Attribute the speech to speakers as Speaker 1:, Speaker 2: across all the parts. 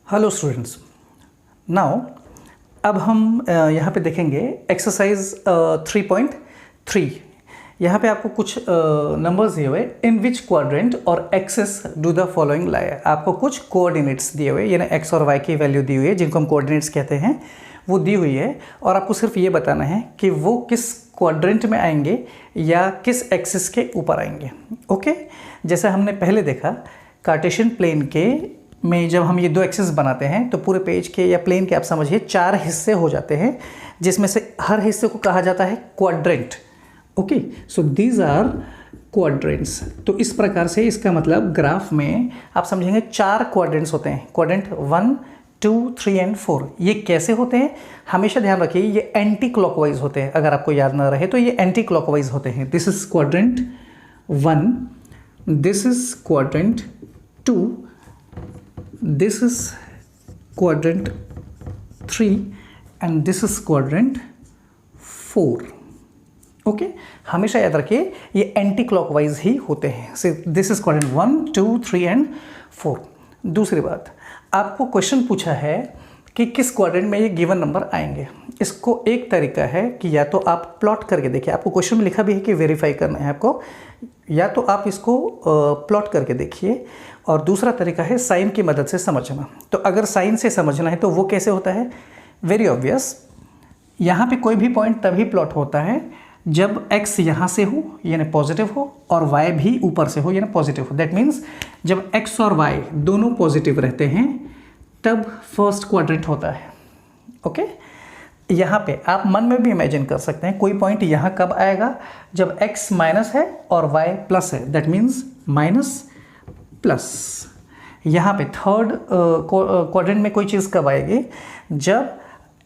Speaker 1: Hello students. Now अब हम यहाँ पे देखेंगे एक्सरसाइज 3.3। यहाँ पे आपको कुछ नंबर्स दिए हुए, इन विच क्वाड्रेंट और एक्सेस डू द फॉलोइंग लाए। आपको कुछ कोऑर्डिनेट्स दिए हुए, यानी एक्स और वाई की वैल्यू दी हुई है, जिनको हम कोऑर्डिनेट्स कहते हैं, वो दी हुई है। और आपको सिर्फ ये बताना है कि वो किस क्वाड्रेंट में आएंगे या किस एक्सिस के ऊपर आएंगे। ओके, जैसे हमने पहले देखा कार्टेशियन प्लेन के में जब हम ये दो एक्सिस बनाते हैं तो पूरे पेज के या प्लेन के आप समझिए 4 हिस्से हो जाते हैं, जिसमें से हर हिस्से को कहा जाता है quadrant. Okay, so these are quadrants. तो इस प्रकार से इसका मतलब ग्राफ में आप समझेंगे 4 क्वाड्रेंट्स होते हैं, क्वाड्रेंट 1, 2, 3 एंड 4। ये कैसे होते हैं हमेशा ध्यान रखिए, ये एंटी क्लॉकवाइज होते हैं। अगर आपको याद ना रहे तो ये एंटी क्लॉकवाइज होते हैं। This is quadrant 1, this is quadrant 2, this is quadrant 3 and this is quadrant 4। Okay, हमेशा याद रखिए ये एंटी क्लॉकवाइज ही होते हैं। This is quadrant 1, 2, 3 and 4। दूसरी बात, आपको क्वेश्चन पूछा है कि किस क्वाड्रेंट में ये गिवन नंबर आएंगे। इसको एक तरीका है कि या तो आप प्लॉट करके देखिए, आपको क्वेश्चन में लिखा भी है कि वेरीफाई करना है आपको, या तो आप इसको प्लॉट करके देखिए, और दूसरा तरीका है साइन की मदद से समझना। तो अगर साइन से समझना है तो वो कैसे होता है, वेरी ऑब्वियस। यहाँ पे कोई भी पॉइंट तभी प्लॉट होता है जब x यहाँ से हो यानी पॉजिटिव हो और y भी ऊपर से हो यानी पॉजिटिव हो। दैट मीन्स जब x और y दोनों पॉजिटिव रहते हैं तब फर्स्ट क्वाड्रेंट होता है। ओके, यहाँ पे आप मन में भी इमेजिन कर सकते हैं कोई पॉइंट यहाँ कब आएगा, जब x माइनस है और y प्लस है। That means minus plus. यहाँ पे थर्ड क्वाड्रेंट में कोई चीज़ कब आएगी, जब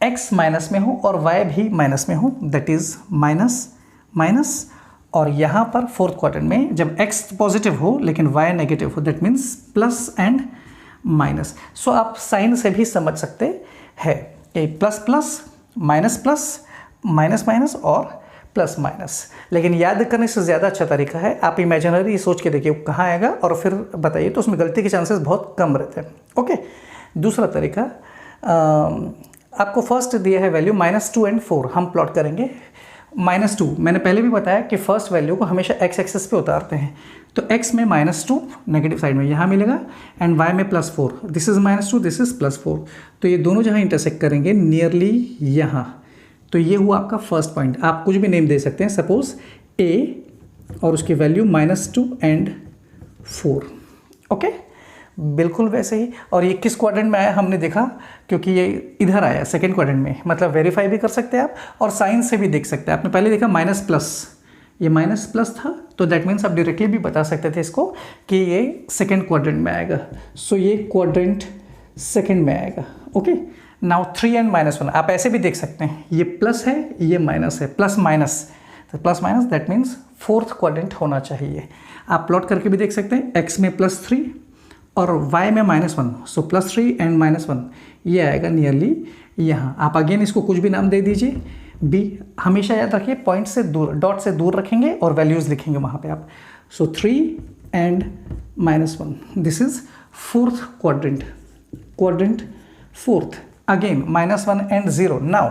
Speaker 1: x माइनस में हो और y भी माइनस में हो। That is minus minus. और यहाँ पर फोर्थ क्वाड्रेंट में जब x पॉजिटिव हो लेकिन y नेगेटिव हो। That means plus and minus. So आप साइन से भी समझ सकते हैं कि plus plus, minus plus, minus minus और प्लस माइनस। लेकिन याद करने से ज़्यादा अच्छा तरीका है आप इमेजिनरी सोच के देखिए कहाँ आएगा और फिर बताइए, तो उसमें गलती के चांसेस बहुत कम रहते हैं। ओके, दूसरा तरीका, आपको फर्स्ट दिया है वैल्यू -2 एंड 4। हम प्लॉट करेंगे -2। मैंने पहले भी बताया कि फर्स्ट वैल्यू को हमेशा x एक्सिस पे उतारते हैं। तो x में -2 नेगेटिव साइड में यहाँ मिलेगा एंड y में +4। This is -2, this is +4। तो ये दोनों जहाँ इंटरसेक्ट करेंगे नियरली यहाँ, तो ये हुआ आपका फर्स्ट पॉइंट। आप कुछ भी नेम दे सकते हैं, सपोज a और उसकी वैल्यू -2 एंड 4। ओके, बिल्कुल वैसे ही। और ये किस क्वाड्रेंट में आया हमने देखा, क्योंकि ये इधर आया सेकेंड क्वाड्रेंट में, मतलब वेरीफाई भी कर सकते हैं आप और साइन से भी देख सकते हैं। आपने पहले देखा माइनस प्लस, ये माइनस प्लस था, तो दैट मीन्स आप डायरेक्टली भी बता सकते थे इसको कि ये सेकेंड क्वाड्रेंट में आएगा। सो ये क्वाड्रेंट सेकेंड में आएगा। ओके, नाउ 3 एंड -1 आप ऐसे भी देख सकते हैं, ये प्लस है ये माइनस है, प्लस माइनस, तो plus minus that means fourth quadrant होना चाहिए। आप प्लॉट करके भी देख सकते हैं, x में +3 और y में -1, सो +3 एंड -1 ये आएगा नियरली यहाँ। आप अगेन इसको कुछ भी नाम दे दीजिए। b हमेशा याद रखिए पॉइंट से दूर, डॉट से दूर रखेंगे और वैल्यूज़ लिखेंगे वहाँ पे आप। सो 3 and -1, this is fourth quadrant, quadrant fourth. Again -1 and 0। Now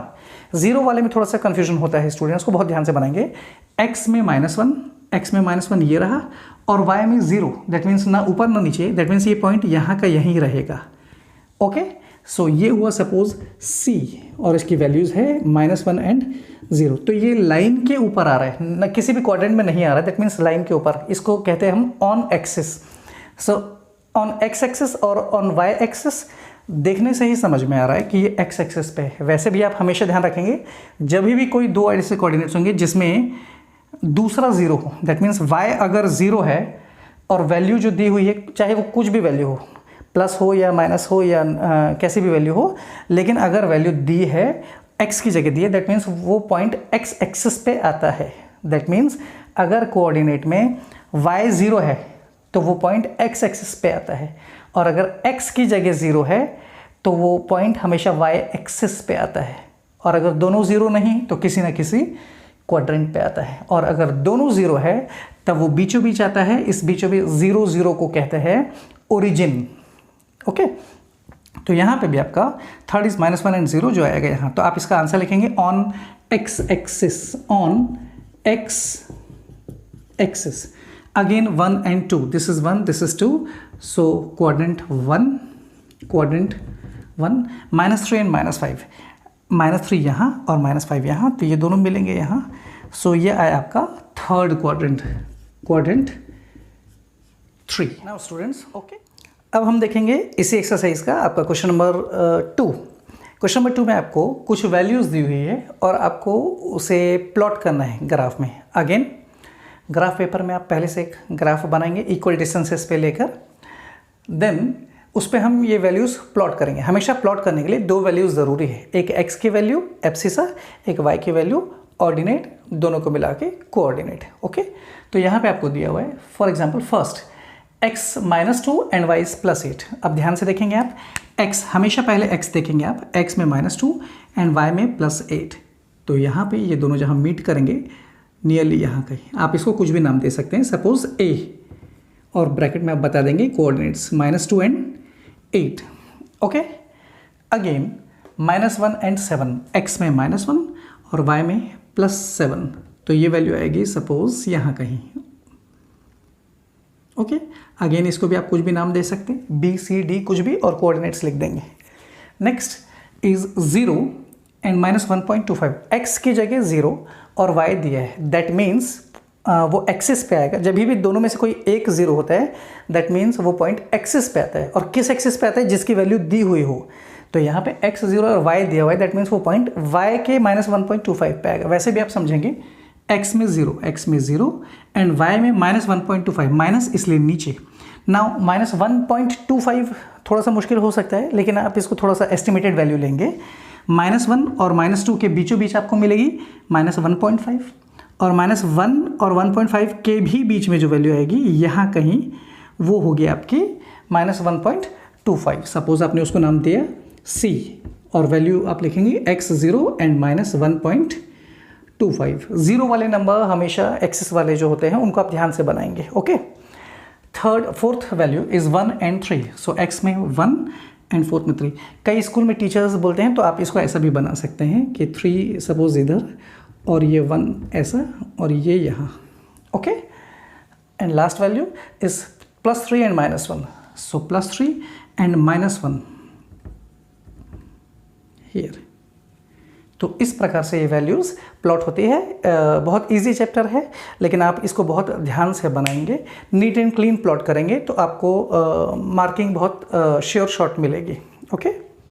Speaker 1: 0 वाले में थोड़ा सा कन्फ्यूजन होता है स्टूडेंट्स को, बहुत ध्यान से बनाएंगे। x में -1, x में -1 ये रहा और y में 0। दैट मीन्स ना ऊपर ना नीचे, दैट मीन्स ये पॉइंट यहाँ का यहीं रहेगा। ओके, सो ये हुआ सपोज c और इसकी वैल्यूज़ है -1 एंड 0। तो ये लाइन के ऊपर आ रहा है, ना किसी भी क्वाड्रेंट में नहीं आ रहा है। दैट मीन्स लाइन के ऊपर, इसको कहते हैं हम on axis. So on x axis और ऑन y एक्सिस देखने से ही समझ में आ रहा है कि ये x एक्सिस पे है। वैसे भी आप हमेशा ध्यान रखेंगे जब भी कोई दो ऐसे कोऑर्डिनेट्स होंगे जिसमें दूसरा 0 हो, दैट मीन्स y अगर 0 है और वैल्यू जो दी हुई है, चाहे वो कुछ भी वैल्यू हो, प्लस हो या माइनस हो या कैसी भी वैल्यू हो, लेकिन अगर वैल्यू दी है x की जगह दी है, दैट मीन्स वो पॉइंट x एक्सिस पे आता है। दैट मीन्स अगर कोऑर्डिनेट में y 0 है तो वो पॉइंट x एक्सिस पे आता है, और अगर x की जगह 0 है तो वो पॉइंट हमेशा y एक्सिस पे आता है। और अगर दोनों 0 नहीं तो किसी ना किसी क्वाड्रेंट पे आता है, और अगर दोनों 0 है तब वो बीचों बीच आता है। इस बीचों बीच 0 0 को कहते हैं ओरिजिन। ओके, तो यहाँ पे भी आपका थर्ड इज -1 एंड 0 जो आएगा यहाँ, तो आप इसका आंसर लिखेंगे on x axis, on x axis. Again 1 and 2, this is 1, this is 2, so quadrant 1, quadrant 1, -3 and -5, -3 यहाँ और -5 यहाँ, तो ये दोनों मिलेंगे यहाँ, सो ये आया आपका third quadrant, quadrant 3। Now students, okay, अब हम देखेंगे इसी एक्सरसाइज का आपका क्वेश्चन नंबर 2। क्वेश्चन नंबर 2 में आपको कुछ वैल्यूज़ दी हुई है और आपको उसे प्लॉट करना है ग्राफ में। अगेन ग्राफ पेपर में आप पहले से एक ग्राफ बनाएंगे इक्वल डिस्टेंसेस पे लेकर, देन उस पर हम ये वैल्यूज़ प्लॉट करेंगे। हमेशा प्लॉट करने के लिए दो वैल्यूज़ ज़रूरी है, एक x की वैल्यू एब्सिसा, एक y की वैल्यू ऑर्डिनेट, दोनों को मिला के कोऑर्डिनेट। ओके, तो यहाँ पे आपको दिया हुआ है for example first x -2 and y is +8। अब ध्यान से देखेंगे आप, x हमेशा पहले x देखेंगे आप, x में -2 एंड y में +8, तो यहाँ पे ये दोनों जहाँ मीट करेंगे नियरली यहाँ कहीं, आप इसको कुछ भी नाम दे सकते हैं, सपोज a, और ब्रैकेट में आप बता देंगे coordinates -2 and 8। Okay, again -1 and 7, x में -1 और y में +7, तो ये वैल्यू आएगी सपोज यहाँ कहीं। ओके, अगेन इसको भी आप कुछ भी नाम दे सकते हैं, B C D कुछ भी, और कोऑर्डिनेट्स लिख देंगे। नेक्स्ट इज 0 एंड -1.25, x की जगह 0 और y दिया है, दैट मीन्स वो एक्सिस पे आएगा। जब भी दोनों में से कोई एक 0 होता है दैट मीन्स वो पॉइंट एक्सिस पे आता है, और किस एक्सिस पे आता है, जिसकी वैल्यू दी हुई हो। तो यहाँ पे x 0 और y दिया हुआ है, दैट मीन्स वो पॉइंट y के -1.25 पे आएगा। वैसे भी आप समझेंगे x में 0 एंड y में -1.25, माइनस इसलिए नीचे। नाउ -1.25 थोड़ा सा मुश्किल हो सकता है, लेकिन आप इसको थोड़ा सा एस्टिमेटेड वैल्यू लेंगे। -1 और -2 के बीचों बीच आपको मिलेगी -1.5, और -1 और 1.5 के भी बीच में जो वैल्यू आएगी यहाँ कहीं, वो होगी आपकी -1.25। सपोज आपने उसको नाम दिया c, और वैल्यू आप लिखेंगे x 0 एंड -1.25। 0 वाले नंबर हमेशा एक्सिस वाले जो होते हैं उनको आप ध्यान से बनाएंगे। Okay, fourth value is 1 and 3, so x में 1 एंड फोर्थ में 3। कई स्कूल में टीचर्स बोलते हैं, तो आप इसको ऐसा भी बना सकते हैं कि 3 सपोज इधर, और ये 1 ऐसा, और ये यहाँ। Okay, and last value is +3 and -1, so +3 and -1 here. तो इस प्रकार से ये वैल्यूज़ प्लॉट होती है। बहुत इजी चैप्टर है, लेकिन आप इसको बहुत ध्यान से बनाएंगे, नीट एंड क्लीन प्लॉट करेंगे, तो आपको मार्किंग बहुत श्योर शॉट मिलेगी। ओके।